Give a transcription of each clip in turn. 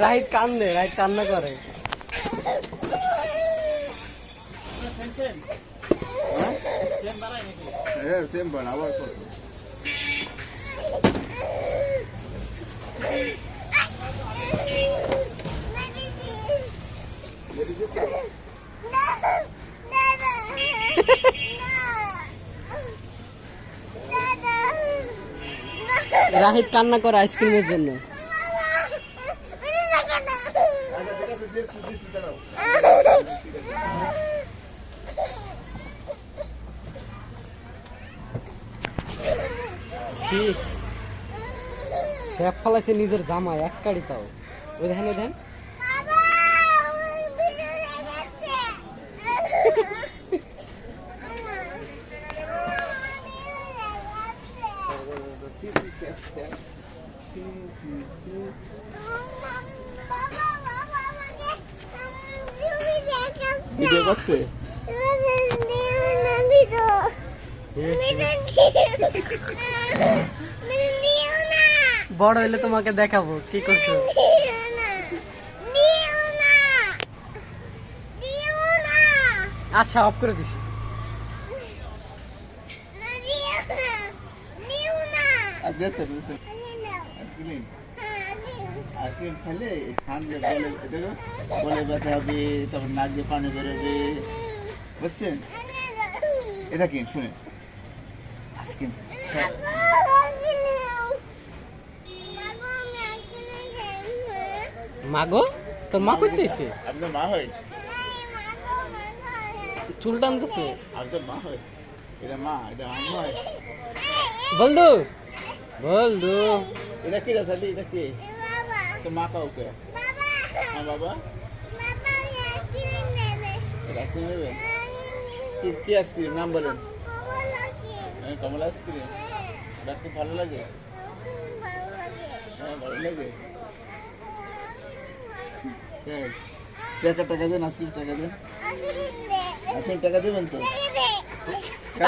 রাহিত কান্দে, রাহিত কান্না করে। রাহিত কান্না করে আইসক্রিমের জন্য। স্যাপ ফলাইছে নিজের জামা এক কাড়ি তাও। ওই দেখেন, ওই দেখেন। ভিডিও করছে। বড় হইলে তোমাকে দেখাবো কি করছো। আচ্ছা, অফ করে দিছি। আইসক্রিম খেলে ঠান্ডা বলে ব্যথা হবে, তারপর নাক দিয়ে পানি বেরোবে, বুঝছেন? এটা কি শুনে আইসক্রিম মাগো, তোর মা করতেছে? আপনার মা হয়? চুল টানতেছে? আপনার মা হয়? এটা মা, এটা আম্মা হয়? বলদু, বলদু, এটা কি রে খালি? এটা কি তো মা কাউকে? হ্যাঁ বাবা, আইসক্রিম নেবে? কি আইসক্রিম নাম বলেন? কমলা আইসক্রিম। এটা খুব ভালো লাগে? হ্যাঁ ভালো লাগে। টাকা দেন, আইসক্রিম টাকা দেন। আইসক্রিম টাকা দেবেন তো?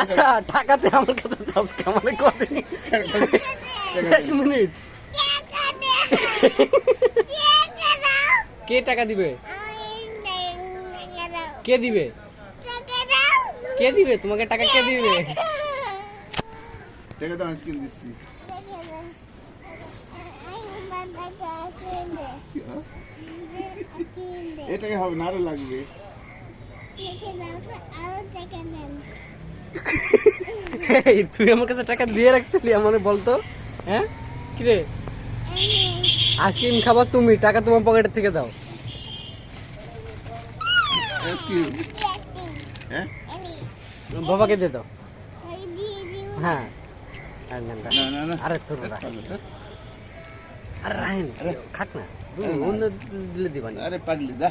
আচ্ছা, টাকাতে আমার কাছে সাবস্ক্রাইব মানে করে। এক মিনিট, কে টাকা দিবে? কে দিবে? কে দিবে তোমাকে টাকা? কে দিবে টাকা? তো আইসক্রিম দিচ্ছি। এটাকে হবে না, আরো লাগবে। তুই আমার কাছে টাকা দিয়ে রাখছিলি আমার বলতো? হ্যাঁ কিরে, আইসক্রিম খাবার তুমি, টাকা তোমার পকেটের থেকে দাও। বাবাকে দিয়ে দাও। হ্যাঁ, আরে তোর আরে রাহিন, আরে খাক না, অন্য দিলে দিবানি। আরে পাগলি দা।